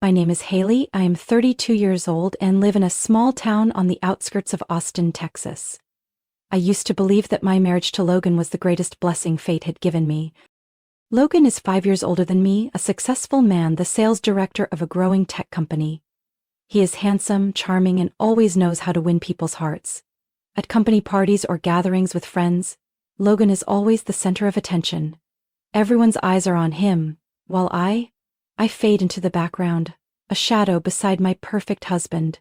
My name is Haley, I am 32 years old and live in a small town on the outskirts of Austin, Texas. I used to believe that my marriage to Logan was the greatest blessing fate had given me. Logan is 5 years older than me, a successful man, the sales director of a growing tech company. He is handsome, charming, and always knows how to win people's hearts. At company parties or gatherings with friends, Logan is always the center of attention. Everyone's eyes are on him, while I fade into the background, a shadow beside my perfect husband.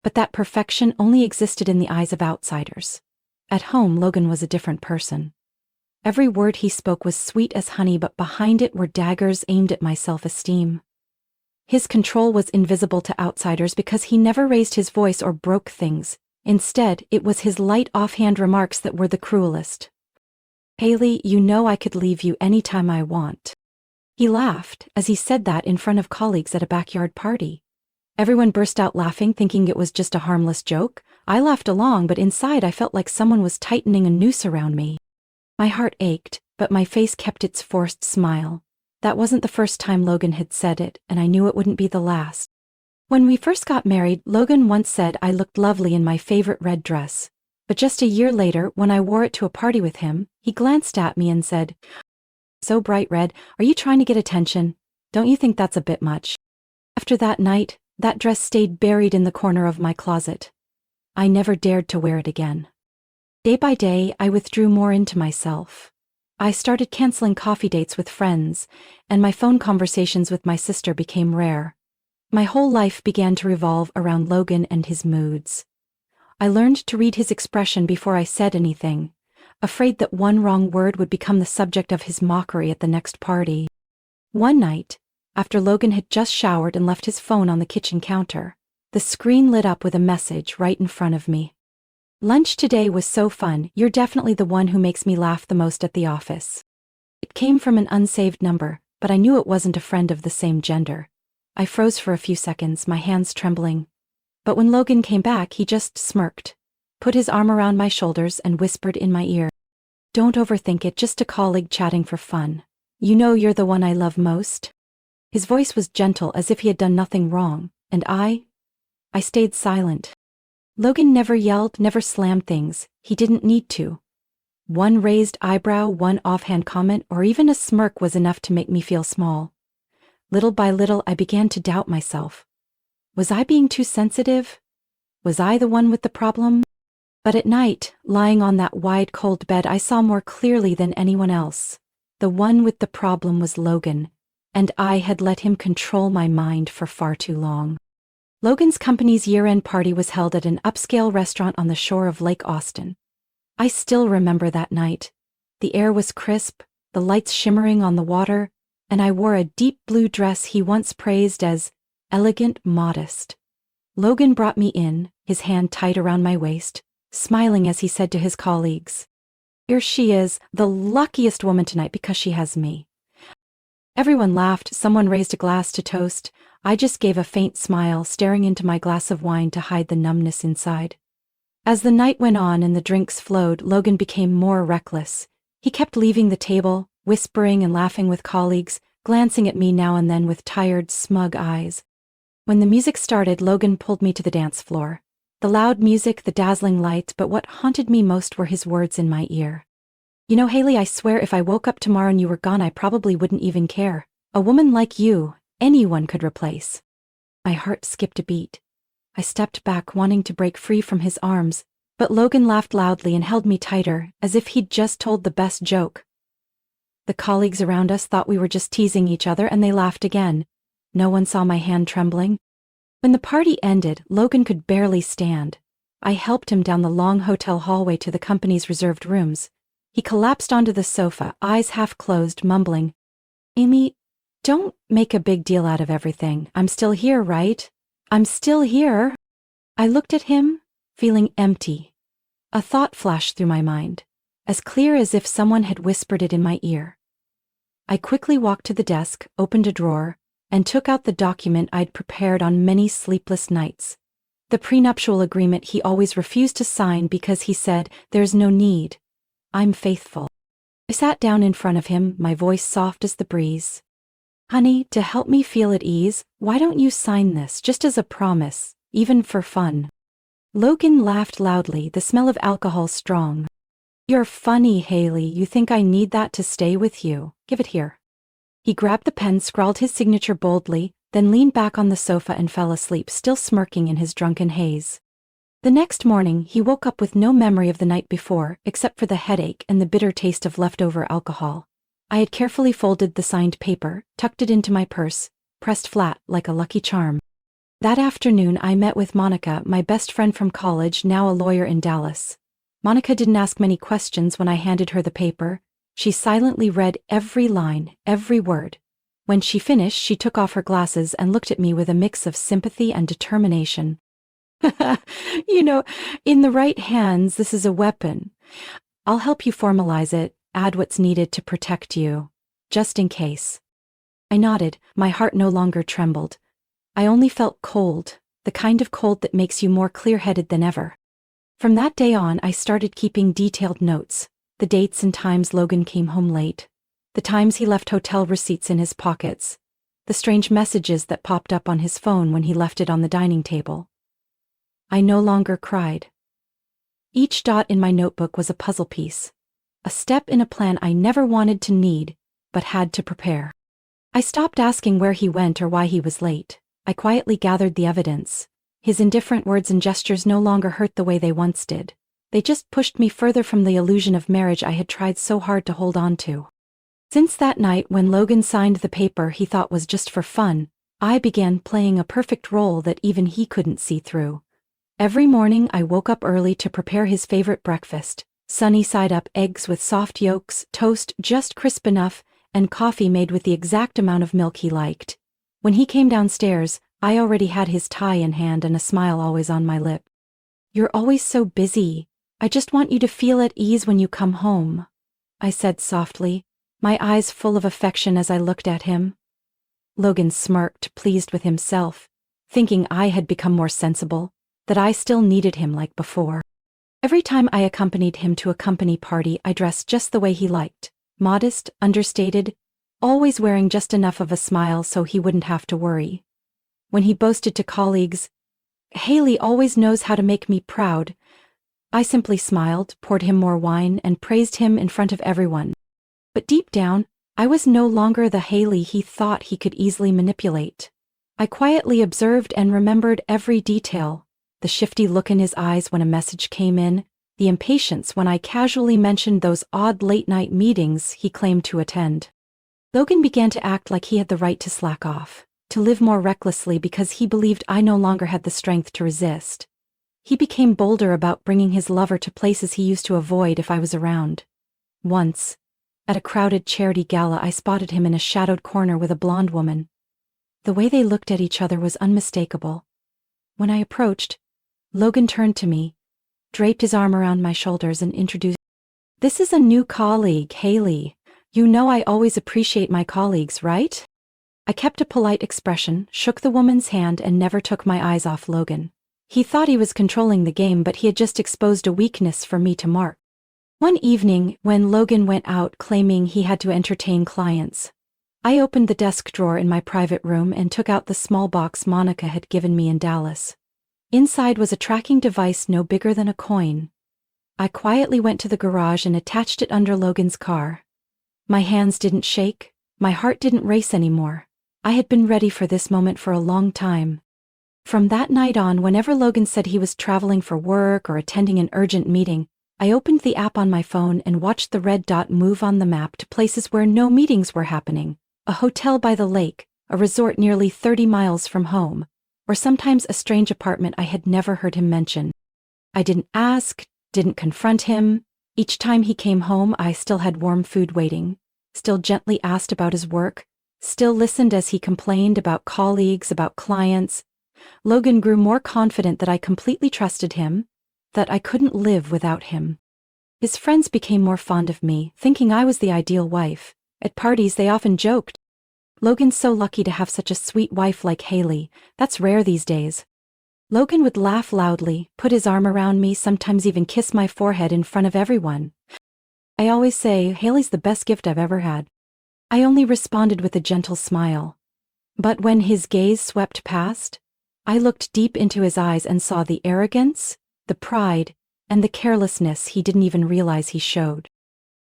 But that perfection only existed in the eyes of outsiders. At home, Logan was a different person. Every word he spoke was sweet as honey, but behind it were daggers aimed at my self-esteem. His control was invisible to outsiders because he never raised his voice or broke things. Instead, it was his light offhand remarks that were the cruelest. "Haley, you know I could leave you anytime I want." He laughed as he said that in front of colleagues at a backyard party. Everyone burst out laughing, thinking it was just a harmless joke. I laughed along, but inside I felt like someone was tightening a noose around me. My heart ached, but my face kept its forced smile. That wasn't the first time Logan had said it, and I knew it wouldn't be the last. When we first got married, Logan once said I looked lovely in my favorite red dress. But just a year later, when I wore it to a party with him, he glanced at me and said, "So bright red, are you trying to get attention? Don't you think that's a bit much?" After that night, that dress stayed buried in the corner of my closet. I never dared to wear it again. Day by day, I withdrew more into myself. I started canceling coffee dates with friends, and my phone conversations with my sister became rare. My whole life began to revolve around Logan and his moods. I learned to read his expression before I said anything, afraid that one wrong word would become the subject of his mockery at the next party. One night, after Logan had just showered and left his phone on the kitchen counter, the screen lit up with a message right in front of me. "Lunch today was so fun, you're definitely the one who makes me laugh the most at the office." It came from an unsaved number, but I knew it wasn't a friend of the same gender. I froze for a few seconds, my hands trembling. But when Logan came back, he just smirked, put his arm around my shoulders and whispered in my ear, "Don't overthink it, just a colleague chatting for fun. You know you're the one I love most." His voice was gentle, as if he had done nothing wrong, and I stayed silent. Logan never yelled, never slammed things. He didn't need to. One raised eyebrow, one offhand comment, or even a smirk was enough to make me feel small. Little by little, I began to doubt myself. Was I being too sensitive? Was I the one with the problem? But at night, lying on that wide, cold bed, I saw more clearly than anyone else. The one with the problem was Logan, and I had let him control my mind for far too long. Logan's company's year-end party was held at an upscale restaurant on the shore of Lake Austin. I still remember that night. The air was crisp, the lights shimmering on the water, and I wore a deep blue dress he once praised as elegant, modest. Logan brought me in, his hand tight around my waist, smiling as he said to his colleagues, "Here she is, the luckiest woman tonight because she has me." Everyone laughed, someone raised a glass to toast. I just gave a faint smile, staring into my glass of wine to hide the numbness inside. As the night went on and the drinks flowed, Logan became more reckless. He kept leaving the table, whispering and laughing with colleagues, glancing at me now and then with tired, smug eyes. When the music started, Logan pulled me to the dance floor. The loud music, the dazzling lights, but what haunted me most were his words in my ear. "You know, Haley, I swear if I woke up tomorrow and you were gone, I probably wouldn't even care. A woman like you, anyone could replace." My heart skipped a beat. I stepped back, wanting to break free from his arms, but Logan laughed loudly and held me tighter, as if he'd just told the best joke. The colleagues around us thought we were just teasing each other, and they laughed again. No one saw my hand trembling. When the party ended, Logan could barely stand. I helped him down the long hotel hallway to the company's reserved rooms. He collapsed onto the sofa, eyes half closed, mumbling, "Amy, don't make a big deal out of everything. I'm still here, right? I'm still here." I looked at him, feeling empty. A thought flashed through my mind, as clear as if someone had whispered it in my ear. I quickly walked to the desk, opened a drawer, and took out the document I'd prepared on many sleepless nights. The prenuptial agreement he always refused to sign because he said, "There's no need. I'm faithful." I sat down in front of him, my voice soft as the breeze. Honey, to help me feel at ease, why don't you sign this just as a promise, even for fun? Logan laughed loudly, the smell of alcohol strong. You're funny, Haley. You think I need that to stay with you? Give it here. He grabbed the pen, scrawled his signature boldly, then leaned back on the sofa and fell asleep, still smirking in his drunken haze. The next morning, he woke up with no memory of the night before, except for the headache and the bitter taste of leftover alcohol. I had carefully folded the signed paper, tucked it into my purse, pressed flat like a lucky charm. That afternoon I met with Monica, my best friend from college, now a lawyer in Dallas. Monica didn't ask many questions when I handed her the paper. She silently read every line, every word. When she finished, she took off her glasses and looked at me with a mix of sympathy and determination. In the right hands, this is a weapon. I'll help you formalize it, add what's needed to protect you. Just in case. I nodded, my heart no longer trembled. I only felt cold, the kind of cold that makes you more clear-headed than ever. From that day on, I started keeping detailed notes, the dates and times Logan came home late, the times he left hotel receipts in his pockets, the strange messages that popped up on his phone when he left it on the dining table. I no longer cried. Each dot in my notebook was a puzzle piece, a step in a plan I never wanted to need, but had to prepare. I stopped asking where he went or why he was late. I quietly gathered the evidence. His indifferent words and gestures no longer hurt the way they once did. They just pushed me further from the illusion of marriage I had tried so hard to hold on to. Since that night when Logan signed the paper he thought was just for fun, I began playing a perfect role that even he couldn't see through. Every morning I woke up early to prepare his favorite breakfast, sunny-side-up eggs with soft yolks, toast just crisp enough, and coffee made with the exact amount of milk he liked. When he came downstairs, I already had his tie in hand and a smile always on my lip. You're always so busy. I just want you to feel at ease when you come home, I said softly, my eyes full of affection as I looked at him. Logan smirked, pleased with himself, thinking I had become more sensible, that I still needed him like before. Every time I accompanied him to a company party, I dressed just the way he liked, modest, understated, always wearing just enough of a smile so he wouldn't have to worry. When he boasted to colleagues, "Haley always knows how to make me proud," I simply smiled, poured him more wine, and praised him in front of everyone. But deep down, I was no longer the Haley he thought he could easily manipulate. I quietly observed and remembered every detail, the shifty look in his eyes when a message came in, the impatience when I casually mentioned those odd late-night meetings he claimed to attend. Logan began to act like he had the right to slack off, to live more recklessly because he believed I no longer had the strength to resist. He became bolder about bringing his lover to places he used to avoid if I was around. Once, at a crowded charity gala, I spotted him in a shadowed corner with a blonde woman. The way they looked at each other was unmistakable. When I approached, Logan turned to me, draped his arm around my shoulders and introduced, "This is a new colleague, Haley. You know I always appreciate my colleagues, right?" I kept a polite expression, shook the woman's hand, and never took my eyes off Logan. He thought he was controlling the game, but he had just exposed a weakness for me to mark. One evening, when Logan went out claiming he had to entertain clients, I opened the desk drawer in my private room and took out the small box Monica had given me in Dallas. Inside was a tracking device no bigger than a coin. I quietly went to the garage and attached it under Logan's car. My hands didn't shake, my heart didn't race anymore. I had been ready for this moment for a long time. From that night on, whenever Logan said he was traveling for work or attending an urgent meeting, I opened the app on my phone and watched the red dot move on the map to places where no meetings were happening, a hotel by the lake, a resort nearly 30 miles from home, or sometimes a strange apartment I had never heard him mention. I didn't ask, didn't confront him. Each time he came home, I still had warm food waiting, still gently asked about his work, still listened as he complained about colleagues, about clients. Logan grew more confident that I completely trusted him, that I couldn't live without him. His friends became more fond of me, thinking I was the ideal wife. At parties they often joked, "Logan's so lucky to have such a sweet wife like Haley, that's rare these days." Logan would laugh loudly, put his arm around me, sometimes even kiss my forehead in front of everyone. I always say, "Haley's the best gift I've ever had." I only responded with a gentle smile. But when his gaze swept past, I looked deep into his eyes and saw the arrogance, the pride, and the carelessness he didn't even realize he showed.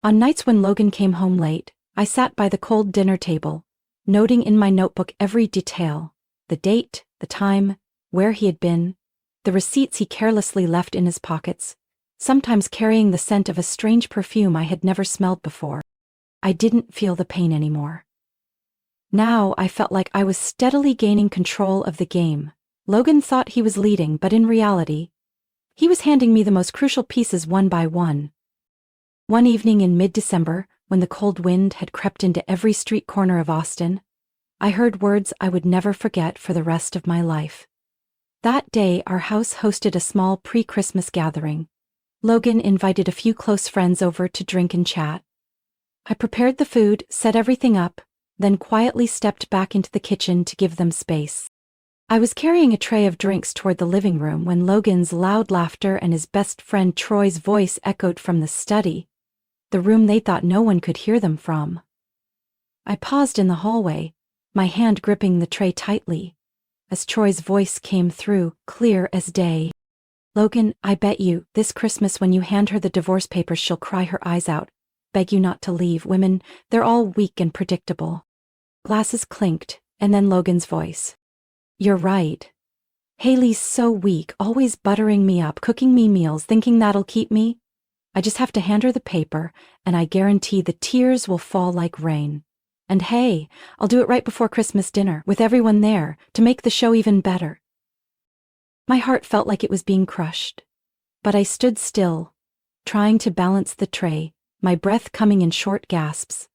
On nights when Logan came home late, I sat by the cold dinner table, noting in my notebook every detail: the date, the time, where he had been, the receipts he carelessly left in his pockets, sometimes carrying the scent of a strange perfume I had never smelled before. I didn't feel the pain anymore. Now I felt like I was steadily gaining control of the game. Logan thought he was leading, but in reality, he was handing me the most crucial pieces one by one. One evening in mid-December, when the cold wind had crept into every street corner of Austin, I heard words I would never forget for the rest of my life. That day, our house hosted a small pre-Christmas gathering. Logan invited a few close friends over to drink and chat. I prepared the food, set everything up, then quietly stepped back into the kitchen to give them space. I was carrying a tray of drinks toward the living room when Logan's loud laughter and his best friend Troy's voice echoed from the study, the room they thought no one could hear them from. I paused in the hallway, my hand gripping the tray tightly, as Troy's voice came through, clear as day. "Logan, I bet you, this Christmas when you hand her the divorce papers she'll cry her eyes out. Beg you not to leave. Women, they're all weak and predictable." Glasses clinked, and then Logan's voice. "You're right. Haley's so weak, always buttering me up, cooking me meals, thinking that'll keep me. I just have to hand her the paper, and I guarantee the tears will fall like rain. And hey, I'll do it right before Christmas dinner, with everyone there, to make the show even better." My heart felt like it was being crushed. But I stood still, trying to balance the tray, my breath coming in short gasps.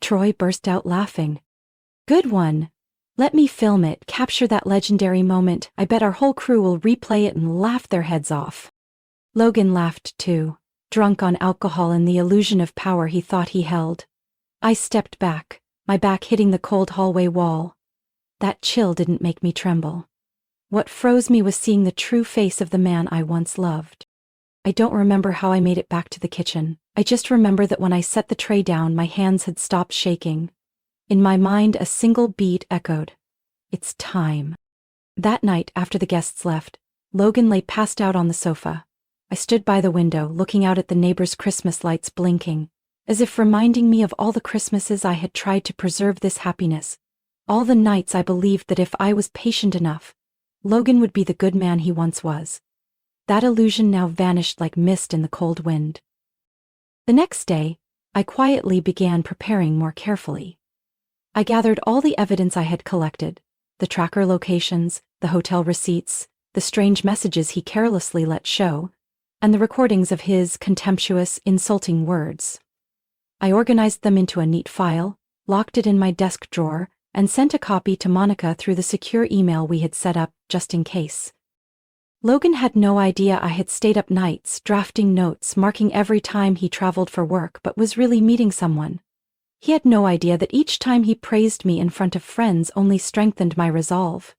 Troy burst out laughing. "Good one. Let me film it, capture that legendary moment. I bet our whole crew will replay it and laugh their heads off." Logan laughed too, drunk on alcohol and the illusion of power he thought he held. I stepped back, my back hitting the cold hallway wall. That chill didn't make me tremble. What froze me was seeing the true face of the man I once loved. I don't remember how I made it back to the kitchen. I just remember that when I set the tray down, my hands had stopped shaking. In my mind, a single beat echoed. It's time. That night, after the guests left, Logan lay passed out on the sofa. I stood by the window, looking out at the neighbors' Christmas lights blinking, as if reminding me of all the Christmases I had tried to preserve this happiness, all the nights I believed that if I was patient enough, Logan would be the good man he once was. That illusion now vanished like mist in the cold wind. The next day, I quietly began preparing more carefully. I gathered all the evidence I had collected, the tracker locations, the hotel receipts, the strange messages he carelessly let show, and the recordings of his contemptuous, insulting words. I organized them into a neat file, locked it in my desk drawer, and sent a copy to Monica through the secure email we had set up, just in case. Logan had no idea I had stayed up nights, drafting notes, marking every time he traveled for work, but was really meeting someone. He had no idea that each time he praised me in front of friends only strengthened my resolve.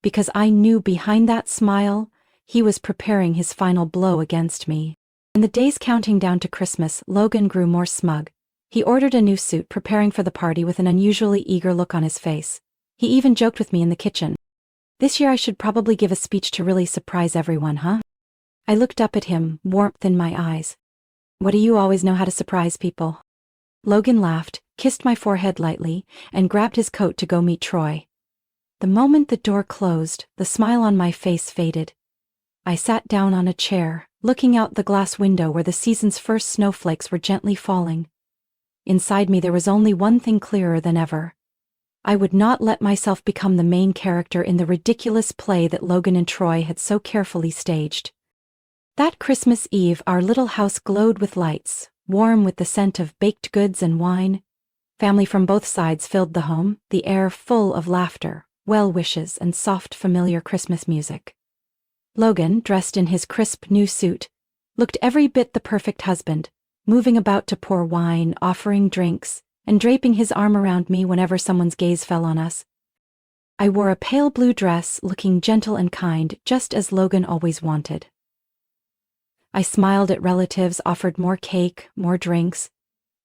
Because I knew behind that smile, he was preparing his final blow against me. In the days counting down to Christmas, Logan grew more smug. He ordered a new suit, preparing for the party with an unusually eager look on his face. He even joked with me in the kitchen. "This year I should probably give a speech to really surprise everyone, huh?" I looked up at him, warmth in my eyes. "What do you always know how to surprise people?" Logan laughed, kissed my forehead lightly, and grabbed his coat to go meet Troy. The moment the door closed, the smile on my face faded. I sat down on a chair, looking out the glass window where the season's first snowflakes were gently falling. Inside me there was only one thing clearer than ever. I would not let myself become the main character in the ridiculous play that Logan and Troy had so carefully staged. That Christmas Eve, our little house glowed with lights, warm with the scent of baked goods and wine. Family from both sides filled the home, the air full of laughter, well wishes, and soft, familiar Christmas music. Logan, dressed in his crisp new suit, looked every bit the perfect husband, moving about to pour wine, offering drinks, and draping his arm around me whenever someone's gaze fell on us. I wore a pale blue dress, looking gentle and kind, just as Logan always wanted. I smiled at relatives, offered more cake, more drinks,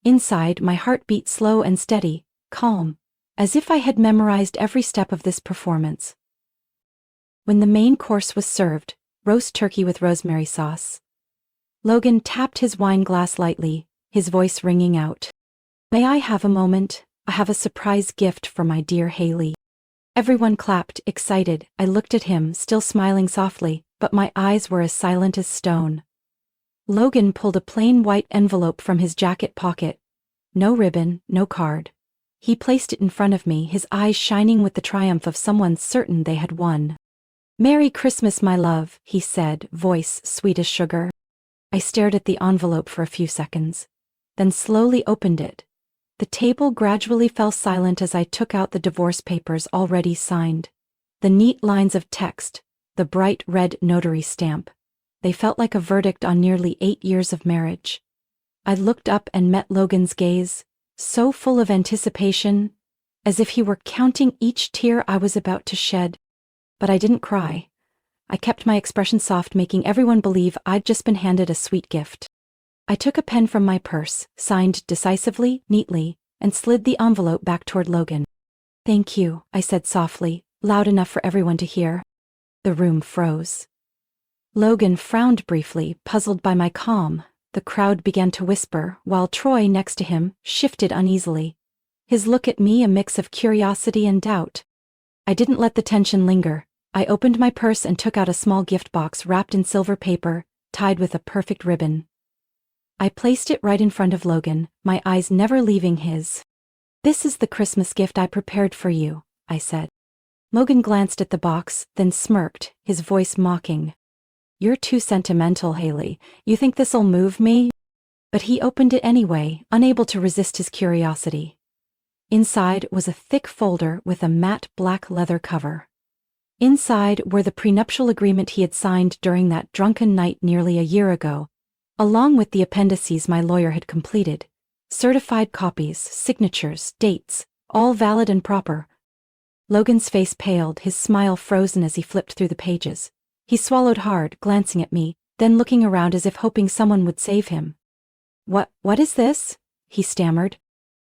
Inside, my heart beat slow and steady, calm, as if I had memorized every step of this performance. When the main course was served, roast turkey with rosemary sauce, Logan tapped his wine glass lightly, his voice ringing out. "May I have a moment? I have a surprise gift for my dear Haley." Everyone clapped, excited. I looked at him, still smiling softly, but my eyes were as silent as stone. Logan pulled a plain white envelope from his jacket pocket. No ribbon, no card. He placed it in front of me, his eyes shining with the triumph of someone certain they had won. "Merry Christmas, my love," he said, voice sweet as sugar. I stared at the envelope for a few seconds, then slowly opened it. The table gradually fell silent as I took out the divorce papers already signed. The neat lines of text, the bright red notary stamp. They felt like a verdict on nearly 8 years of marriage. I looked up and met Logan's gaze, so full of anticipation, as if he were counting each tear I was about to shed. But I didn't cry. I kept my expression soft, making everyone believe I'd just been handed a sweet gift. I took a pen from my purse, signed decisively, neatly, and slid the envelope back toward Logan. "Thank you," I said softly, loud enough for everyone to hear. The room froze. Logan frowned briefly, puzzled by my calm. The crowd began to whisper, while Troy, next to him, shifted uneasily. His look at me a mix of curiosity and doubt. I didn't let the tension linger. I opened my purse and took out a small gift box wrapped in silver paper, tied with a perfect ribbon. I placed it right in front of Logan, my eyes never leaving his. "This is the Christmas gift I prepared for you," I said. Logan glanced at the box, then smirked, his voice mocking. "You're too sentimental, Haley. You think this'll move me?" But he opened it anyway, unable to resist his curiosity. Inside was a thick folder with a matte black leather cover. Inside were the prenuptial agreement he had signed during that drunken night nearly a year ago, along with the appendices my lawyer had completed. Certified copies, signatures, dates, all valid and proper. Logan's face paled, his smile frozen as he flipped through the pages. He swallowed hard, glancing at me, then looking around as if hoping someone would save him. What is this?" he stammered.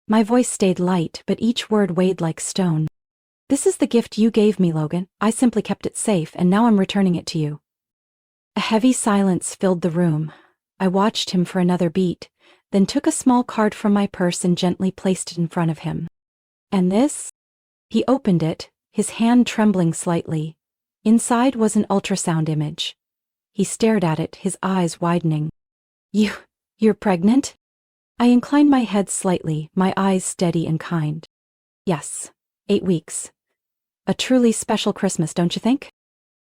My voice stayed light, but each word weighed like stone. "This is the gift you gave me, Logan. I simply kept it safe, and now I'm returning it to you." A heavy silence filled the room. I watched him for another beat, then took a small card from my purse and gently placed it in front of him. "And this?" He opened it, his hand trembling slightly. Inside was an ultrasound image. He stared at it, his eyes widening. You're pregnant?" I inclined my head slightly, my eyes steady and kind. "Yes, 8 weeks. A truly special Christmas, don't you think?"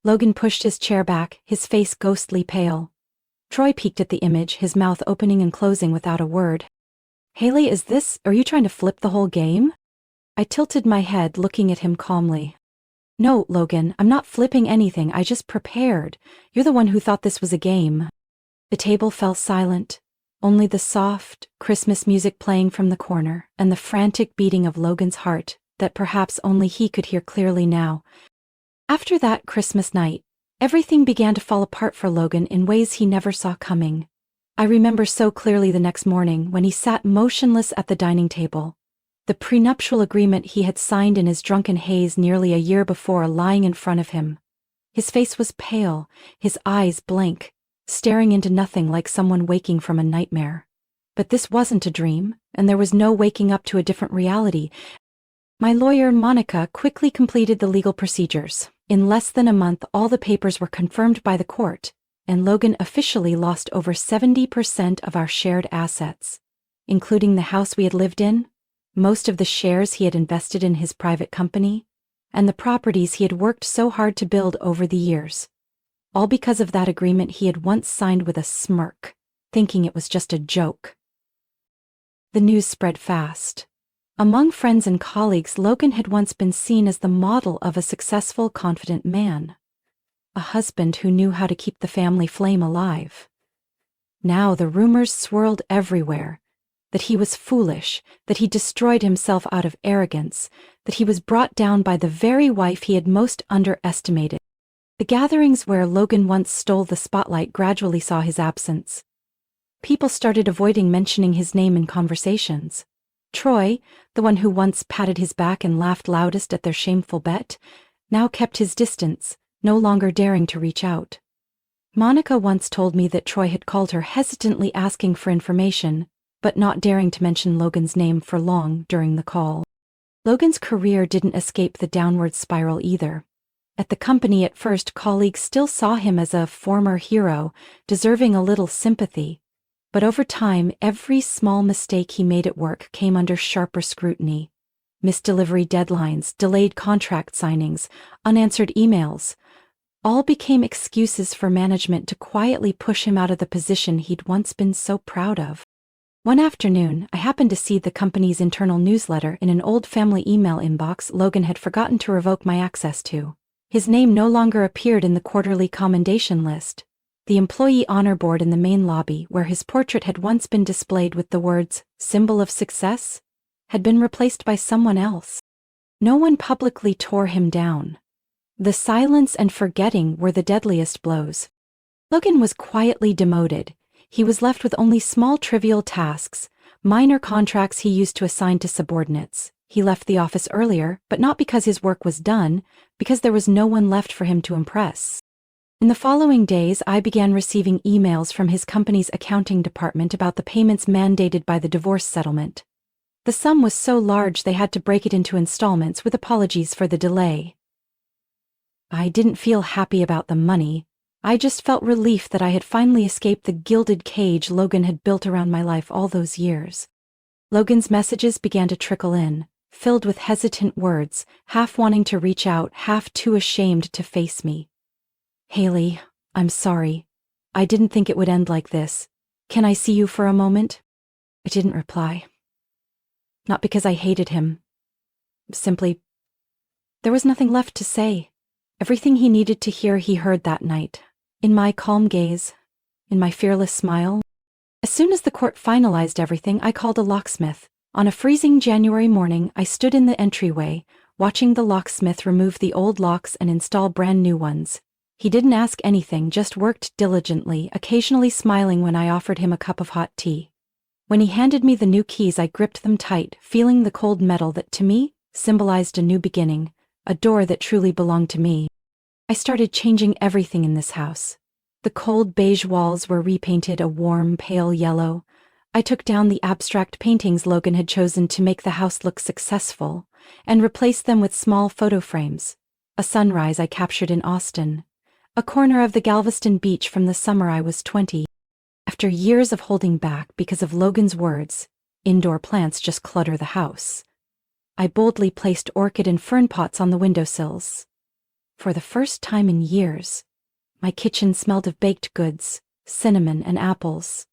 Logan pushed his chair back, his face ghostly pale. Troy peeked at the image, his mouth opening and closing without a word. "Haley, are you trying to flip the whole game?" I tilted my head, looking at him calmly. "No, Logan, I'm not flipping anything, I just prepared. You're the one who thought this was a game." The table fell silent. Only the soft, Christmas music playing from the corner, and the frantic beating of Logan's heart, that perhaps only he could hear clearly now. After that Christmas night, everything began to fall apart for Logan in ways he never saw coming. I remember so clearly the next morning when he sat motionless at the dining table. The prenuptial agreement he had signed in his drunken haze nearly a year before lying in front of him. His face was pale, his eyes blank, staring into nothing like someone waking from a nightmare. But this wasn't a dream, and there was no waking up to a different reality. My lawyer, Monica, quickly completed the legal procedures. In less than a month, all the papers were confirmed by the court, and Logan officially lost over 70% of our shared assets, including the house we had lived in, most of the shares he had invested in his private company, and the properties he had worked so hard to build over the years. All because of that agreement he had once signed with a smirk, thinking it was just a joke. The news spread fast. Among friends and colleagues, Logan had once been seen as the model of a successful, confident man. A husband who knew how to keep the family flame alive. Now the rumors swirled everywhere. That he was foolish, that he destroyed himself out of arrogance, that he was brought down by the very wife he had most underestimated. The gatherings where Logan once stole the spotlight gradually saw his absence. People started avoiding mentioning his name in conversations. Troy, the one who once patted his back and laughed loudest at their shameful bet, now kept his distance, no longer daring to reach out. Monica once told me that Troy had called her hesitantly asking for information, but not daring to mention Logan's name for long during the call. Logan's career didn't escape the downward spiral either. At the company at first, colleagues still saw him as a former hero, deserving a little sympathy. But over time, every small mistake he made at work came under sharper scrutiny. Missed delivery deadlines, delayed contract signings, unanswered emails, all became excuses for management to quietly push him out of the position he'd once been so proud of. One afternoon, I happened to see the company's internal newsletter in an old family email inbox Logan had forgotten to revoke my access to. His name no longer appeared in the quarterly commendation list. The employee honor board in the main lobby, where his portrait had once been displayed with the words, "Symbol of success," had been replaced by someone else. No one publicly tore him down. The silence and forgetting were the deadliest blows. Logan was quietly demoted. He was left with only small trivial tasks, minor contracts he used to assign to subordinates. He left the office earlier, but not because his work was done, because there was no one left for him to impress. In the following days, I began receiving emails from his company's accounting department about the payments mandated by the divorce settlement. The sum was so large they had to break it into installments with apologies for the delay. I didn't feel happy about the money. I just felt relief that I had finally escaped the gilded cage Logan had built around my life all those years. Logan's messages began to trickle in, filled with hesitant words, half wanting to reach out, half too ashamed to face me. "Haley, I'm sorry. I didn't think it would end like this. Can I see you for a moment?" I didn't reply. Not because I hated him. Simply, there was nothing left to say. Everything he needed to hear he heard that night. In my calm gaze, in my fearless smile. As soon as the court finalized everything, I called a locksmith. On a freezing January morning, I stood in the entryway, watching the locksmith remove the old locks and install brand new ones. He didn't ask anything, just worked diligently, occasionally smiling when I offered him a cup of hot tea. When he handed me the new keys, I gripped them tight, feeling the cold metal that, to me, symbolized a new beginning, a door that truly belonged to me. I started changing everything in this house. The cold beige walls were repainted a warm, pale yellow. I took down the abstract paintings Logan had chosen to make the house look successful, and replaced them with small photo frames. A sunrise I captured in Austin. A corner of the Galveston beach from the summer I was 20. After years of holding back because of Logan's words, "Indoor plants just clutter the house," I boldly placed orchid and fern pots on the windowsills. For the first time in years, my kitchen smelled of baked goods, cinnamon and apples.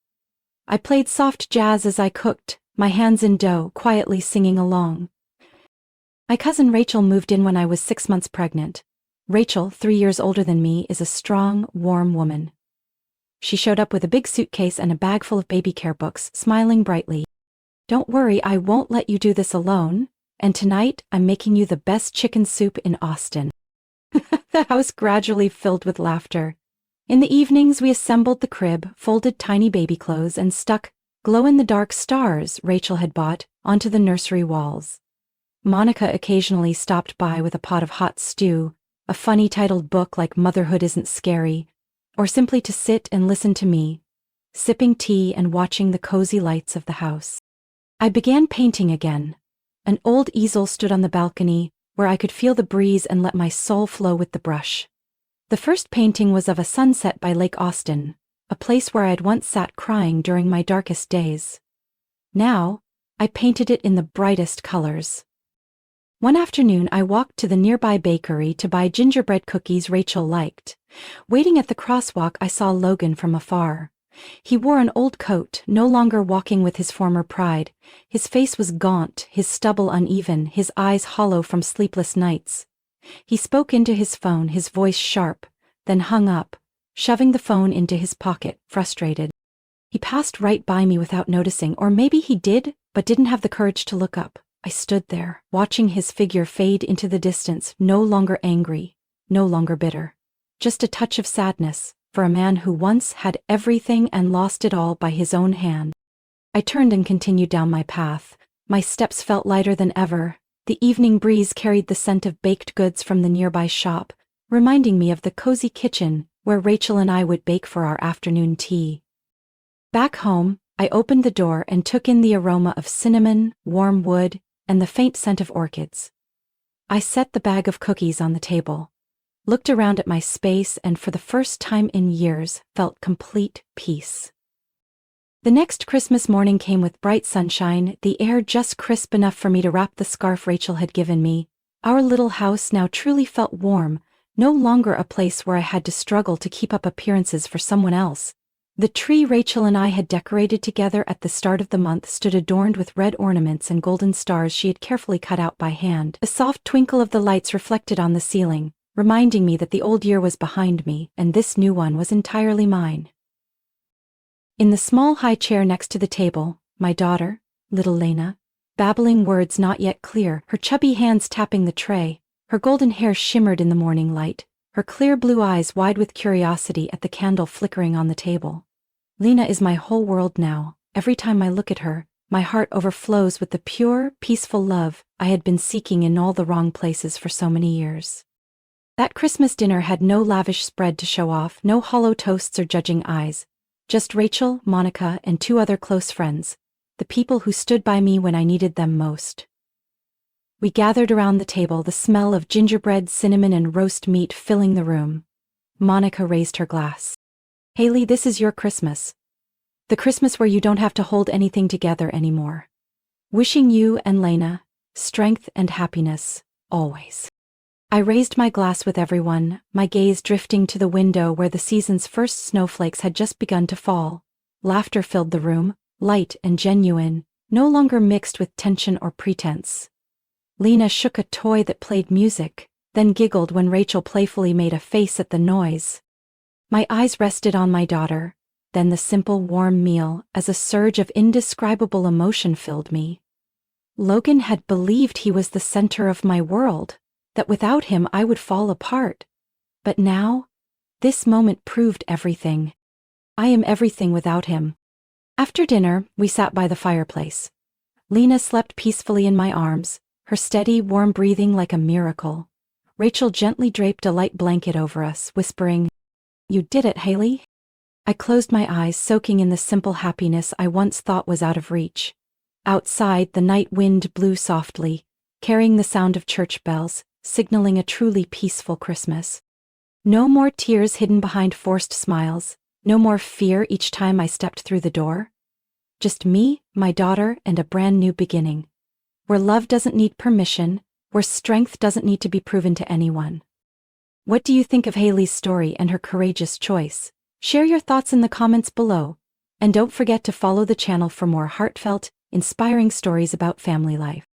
I played soft jazz as I cooked, my hands in dough, quietly singing along. My cousin Rachel moved in when I was 6 months pregnant. Rachel, 3 years older than me, is a strong, warm woman. She showed up with a big suitcase and a bag full of baby care books, smiling brightly. "Don't worry, I won't let you do this alone, and tonight I'm making you the best chicken soup in Austin." The house gradually filled with laughter. In the evenings, we assembled the crib, folded tiny baby clothes, and stuck glow-in-the-dark stars Rachel had bought onto the nursery walls. Monica occasionally stopped by with a pot of hot stew, a funny titled book like Motherhood Isn't Scary, or simply to sit and listen to me, sipping tea and watching the cozy lights of the house. I began painting again. An old easel stood on the balcony, where I could feel the breeze and let my soul flow with the brush. The first painting was of a sunset by Lake Austin, a place where I had once sat crying during my darkest days. Now, I painted it in the brightest colors. One afternoon, I walked to the nearby bakery to buy gingerbread cookies Rachel liked. Waiting at the crosswalk, I saw Logan from afar. He wore an old coat, no longer walking with his former pride. His face was gaunt, his stubble uneven, his eyes hollow from sleepless nights. He spoke into his phone, his voice sharp, then hung up, shoving the phone into his pocket, frustrated. He passed right by me without noticing, or maybe he did, but didn't have the courage to look up. I stood there, watching his figure fade into the distance, no longer angry, no longer bitter. Just a touch of sadness, for a man who once had everything and lost it all by his own hand. I turned and continued down my path. My steps felt lighter than ever. The evening breeze carried the scent of baked goods from the nearby shop, reminding me of the cozy kitchen where Rachel and I would bake for our afternoon tea. Back home, I opened the door and took in the aroma of cinnamon, warm wood, and the faint scent of orchids. I set the bag of cookies on the table, looked around at my space, and for the first time in years felt complete peace. The next Christmas morning came with bright sunshine, the air just crisp enough for me to wrap the scarf Rachel had given me. Our little house now truly felt warm, no longer a place where I had to struggle to keep up appearances for someone else. The tree Rachel and I had decorated together at the start of the month stood adorned with red ornaments and golden stars she had carefully cut out by hand. The soft twinkle of the lights reflected on the ceiling, reminding me that the old year was behind me and this new one was entirely mine. In the small high chair next to the table, my daughter, little Lena, babbling words not yet clear, her chubby hands tapping the tray, her golden hair shimmered in the morning light, her clear blue eyes wide with curiosity at the candle flickering on the table. Lena is my whole world now. Every time I look at her, my heart overflows with the pure, peaceful love I had been seeking in all the wrong places for so many years. That Christmas dinner had no lavish spread to show off, no hollow toasts or judging eyes. Just Rachel, Monica, and 2 other close friends, the people who stood by me when I needed them most. We gathered around the table, the smell of gingerbread, cinnamon, and roast meat filling the room. Monica raised her glass. "Haley, this is your Christmas. The Christmas where you don't have to hold anything together anymore. Wishing you and Lena strength and happiness, always." I raised my glass with everyone, my gaze drifting to the window where the season's first snowflakes had just begun to fall. Laughter filled the room, light and genuine, no longer mixed with tension or pretense. Lena shook a toy that played music, then giggled when Rachel playfully made a face at the noise. My eyes rested on my daughter, then the simple warm meal as a surge of indescribable emotion filled me. Logan had believed he was the center of my world, that without him I would fall apart. But now, this moment proved everything. I am everything without him. After dinner, we sat by the fireplace. Lena slept peacefully in my arms, her steady, warm breathing like a miracle. Rachel gently draped a light blanket over us, whispering, "You did it, Haley." I closed my eyes, soaking in the simple happiness I once thought was out of reach. Outside, the night wind blew softly, carrying the sound of church bells, signaling a truly peaceful Christmas. No more tears hidden behind forced smiles, no more fear each time I stepped through the door. Just me, my daughter, and a brand new beginning. Where love doesn't need permission, where strength doesn't need to be proven to anyone. What do you think of Haley's story and her courageous choice? Share your thoughts in the comments below. And don't forget to follow the channel for more heartfelt, inspiring stories about family life.